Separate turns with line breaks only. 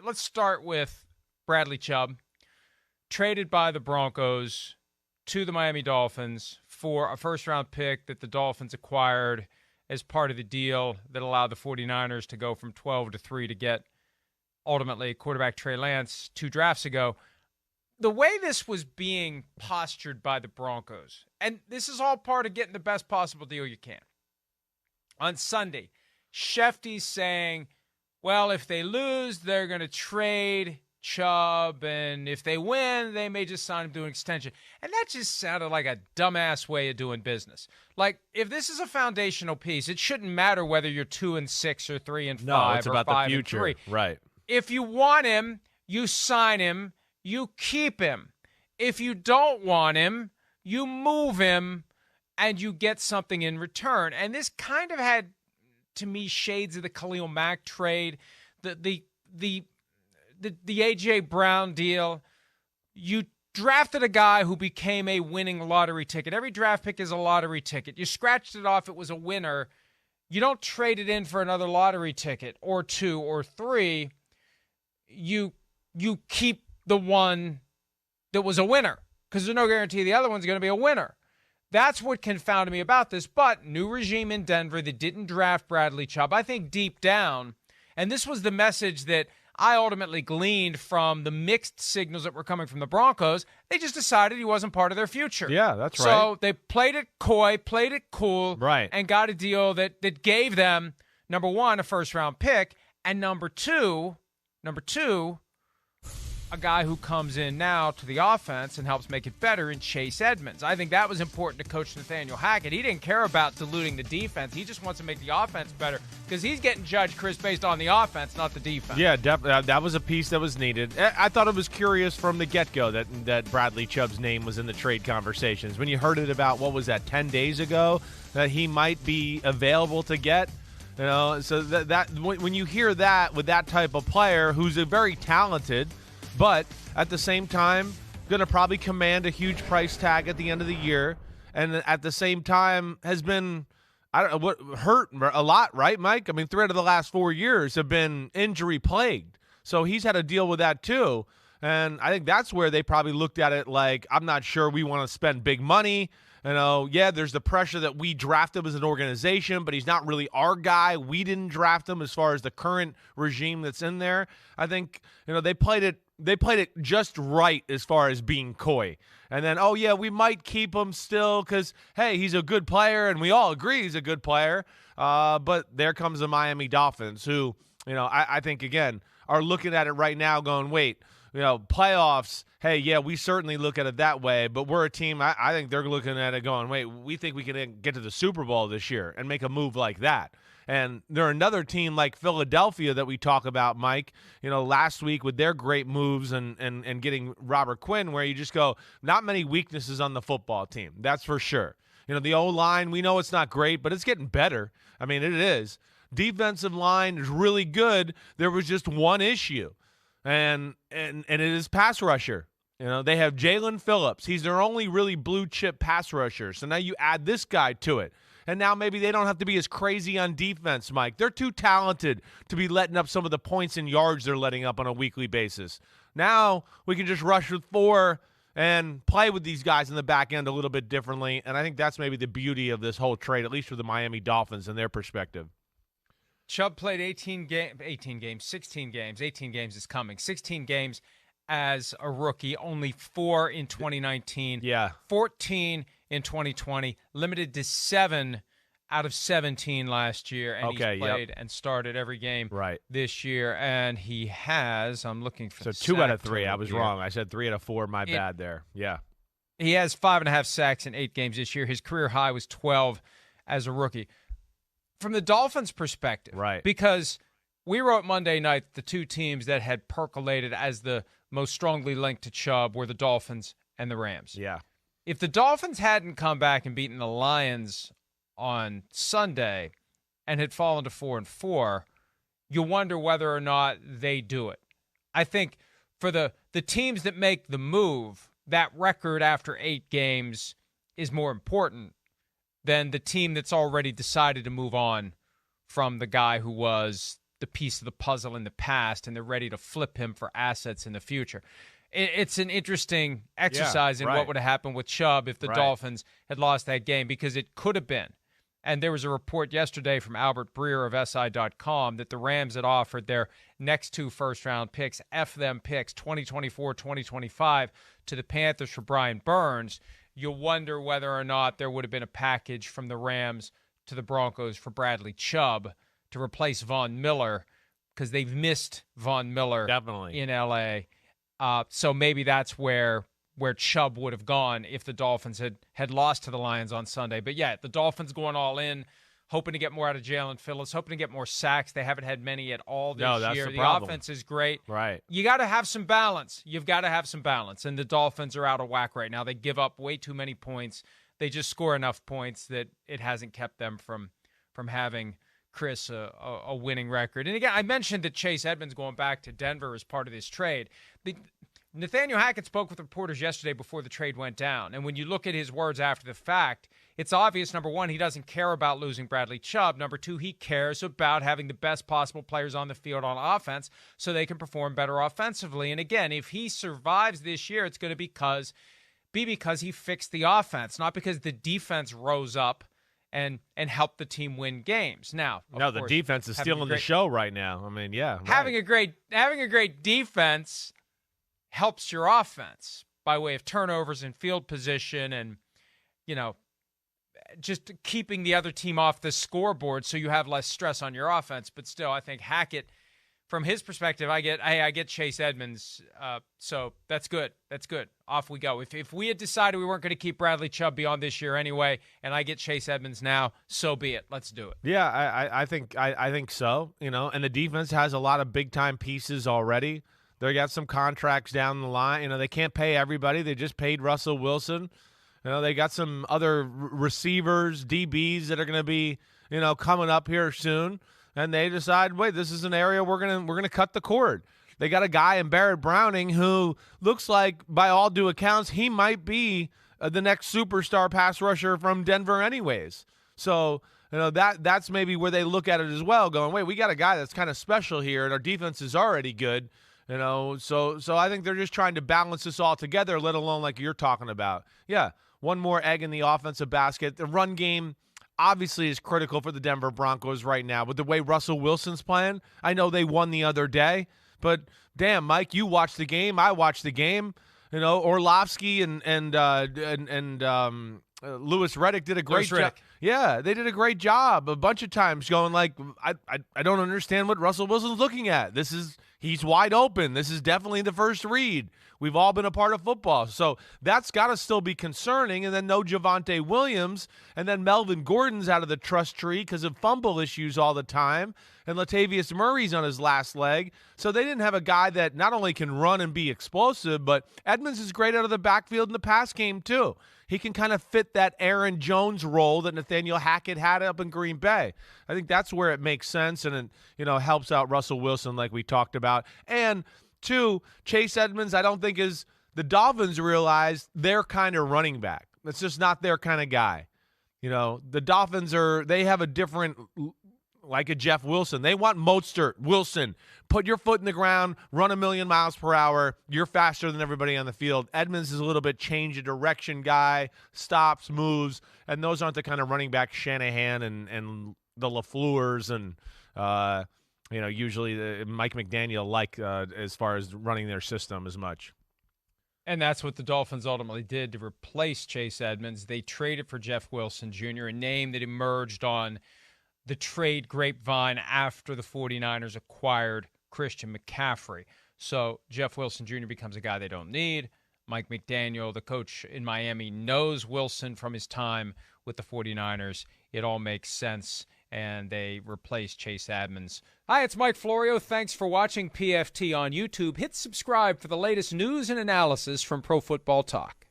let's start with Bradley Chubb, traded by the Broncos to the Miami Dolphins for a first-round pick that the Dolphins acquired as part of the deal that allowed the 49ers to go from 12 to 3 to get, ultimately, quarterback Trey Lance 2 drafts ago. The way this was being postured by the Broncos, and this is all part of getting the best possible deal you can. On Sunday, Shefty's saying, well, if they lose, they're going to trade Chubb, and if they win, they may just sign him to an extension. And that just sounded like a dumbass way of doing business. Like, if this is a foundational piece, it shouldn't matter whether you're 2-6 or 3-5
no, it's
or
about
5-3.
the future. Right.
If you want him, you sign him, you keep him. If you don't want him, you move him, and you get something in return. And this kind of had, to me, shades of the Khalil Mack trade, the A.J. Brown deal. You drafted a guy who became a winning lottery ticket. Every draft pick is a lottery ticket. You scratched it off, it was a winner. You don't trade it in for another lottery ticket or 2 or 3. You keep the one that was a winner because there's no guarantee the other one's going to be a winner. That's what confounded me about this. But new regime in Denver that didn't draft Bradley Chubb, I think deep down, and this was the message that I ultimately gleaned from the mixed signals that were coming from the Broncos, they just decided he wasn't part of their future.
Yeah, that's right.
So they played it coy, played it cool,
right,
and got a deal that gave them, number one, a first-round pick, and number two, a guy who comes in now to the offense and helps make it better in Chase Edmonds. I think that was important to Coach Nathaniel Hackett. He didn't care about diluting the defense. He just wants to make the offense better because he's getting judged, Chris, based on the offense, not the defense.
Yeah, definitely. That was a piece that was needed. I thought it was curious from the get-go that Bradley Chubb's name was in the trade conversations. When you heard it about, 10 days ago, that he might be available to get, so that when you hear that with that type of player who's a very talented, but at the same time, going to probably command a huge price tag at the end of the year, and at the same time has been, hurt a lot, right, Mike? I mean, 3 out of the last 4 years have been injury-plagued. So he's had to deal with that too. And I think that's where they probably looked at it like, I'm not sure we want to spend big money. There's the pressure that we draft him as an organization, but he's not really our guy. We didn't draft him as far as the current regime that's in there. I think, they played it just right as far as being coy. And then, we might keep him still because, hey, he's a good player, and we all agree he's a good player. But there comes the Miami Dolphins who, I think, again, are looking at it right now going, wait, playoffs, hey, yeah, we certainly look at it that way, but we're a team, I think they're looking at it going, wait, we think we can get to the Super Bowl this year and make a move like that. And they're another team like Philadelphia that we talk about, Mike, last week with their great moves and getting Robert Quinn, where you just go, not many weaknesses on the football team. That's for sure. The O-line, we know it's not great, but it's getting better. I mean, it is. Defensive line is really good. There was just one issue, and it is pass rusher. They have Jalen Phillips. He's their only really blue-chip pass rusher. So now you add this guy to it. And now maybe they don't have to be as crazy on defense, Mike. They're too talented to be letting up some of the points and yards they're letting up on a weekly basis. Now we can just rush with 4 and play with these guys in the back end a little bit differently. And I think that's maybe the beauty of this whole trade, at least for the Miami Dolphins and their perspective.
Chubb played 18 games, 18 games is coming. 16 games as a rookie, only 4 in 2019.
Yeah.
14 in 2020, limited to 7 out of 17 last year, and he's played and started every game this year, and he has, I'm looking for the
2 out of 3, I was wrong. I said 3 out of 4, my bad there. Yeah.
He has 5.5 sacks in 8 games this year. His career high was 12 as a rookie. From the Dolphins' perspective, because we wrote Monday night the 2 teams that had percolated as the most strongly linked to Chubb were the Dolphins and the Rams.
Yeah.
If the Dolphins hadn't come back and beaten the Lions on Sunday and had fallen to 4-4, you wonder whether or not they do it. I think for the teams that make the move, that record after 8 games is more important than the team that's already decided to move on from the guy who was the piece of the puzzle in the past, and they're ready to flip him for assets in the future. It's an interesting exercise in what would have happened with Chubb if the Dolphins had lost that game, because it could have been. And there was a report yesterday from Albert Breer of SI.com that the Rams had offered their next 2 first-round picks, them picks, 2024, 2025, to the Panthers for Brian Burns. You'll wonder whether or not there would have been a package from the Rams to the Broncos for Bradley Chubb to replace Von Miller, because they've missed Von Miller in L.A. So maybe that's where Chubb would have gone if the Dolphins had lost to the Lions on Sunday. But yeah, the Dolphins going all in, hoping to get more out of Jalen Phillips, hoping to get more sacks. They haven't had many at all this year. The offense is great.
Right.
You got to have some balance. You've got to have some balance. And the Dolphins are out of whack right now. They give up way too many points. They just score enough points that it hasn't kept them from having, Chris, a winning record. And again, I mentioned that Chase Edmonds going back to Denver as part of this trade. Nathaniel Hackett spoke with reporters yesterday before the trade went down. And when you look at his words after the fact, it's obvious, number one, he doesn't care about losing Bradley Chubb. Number two, he cares about having the best possible players on the field on offense so they can perform better offensively. And again, if he survives this year, it's going to be because he fixed the offense, not because the defense rose up and helped the team win games. Now,
the defense is stealing the show right now. I mean,
having a great defense helps your offense by way of turnovers and field position and, just keeping the other team off the scoreboard so you have less stress on your offense. But still, I think Hackett, from his perspective, I get Chase Edmonds, so that's good. That's good. Off we go. If we had decided we weren't going to keep Bradley Chubb beyond this year anyway, and I get Chase Edmonds now, so be it. Let's do it.
Yeah, I think so. And the defense has a lot of big-time pieces already. They got some contracts down the line. They can't pay everybody. They just paid Russell Wilson. They got some other receivers, DBs that are going to be, coming up here soon. And they decide, wait, this is an area we're gonna cut the cord. They got a guy in Barrett Browning who looks like, by all due accounts, he might be the next superstar pass rusher from Denver anyways. So, that's maybe where they look at it as well, going, wait, we got a guy that's kind of special here, and our defense is already good. So I think they're just trying to balance this all together, let alone like you're talking about. Yeah, one more egg in the offensive basket. The run game obviously is critical for the Denver Broncos right now. With the way Russell Wilson's playing, I know they won the other day, but damn, Mike, you watched the game. I watched the game. Orlovsky and Louis Riddick did a great job. Yeah, they did a great job a bunch of times going like, I don't understand what Russell Wilson's looking at. He's wide open. This is definitely the first read. We've all been a part of football. So that's got to still be concerning. And then no Javonte Williams. And then Melvin Gordon's out of the trust tree because of fumble issues all the time. And Latavius Murray's on his last leg. So they didn't have a guy that not only can run and be explosive, but Edmonds is great out of the backfield in the pass game too. He can kind of fit that Aaron Jones role that Nathaniel Hackett had up in Green Bay. I think that's where it makes sense and it, helps out Russell Wilson like we talked about. And two, Chase Edmonds, I don't think the Dolphins realize their kind of running back. That's just not their kind of guy. The Dolphins they have a different, like a Jeff Wilson. They want Mostert, Wilson. Put your foot in the ground, run 1,000,000 miles per hour. You're faster than everybody on the field. Edmonds is a little bit change of direction guy, stops, moves, and those aren't the kind of running back Shanahan and the LaFleurs and usually Mike McDaniel as far as running their system as much.
And that's what the Dolphins ultimately did to replace Chase Edmonds. They traded for Jeff Wilson Jr., a name that emerged on the trade grapevine after the 49ers acquired Christian McCaffrey. So Jeff Wilson Jr. becomes a guy they don't need. Mike McDaniel, the coach in Miami, knows Wilson from his time with the 49ers. It all makes sense, and they replace Chase Edmonds. Hi, it's Mike Florio. Thanks for watching PFT on YouTube. Hit subscribe for the latest news and analysis from Pro Football Talk.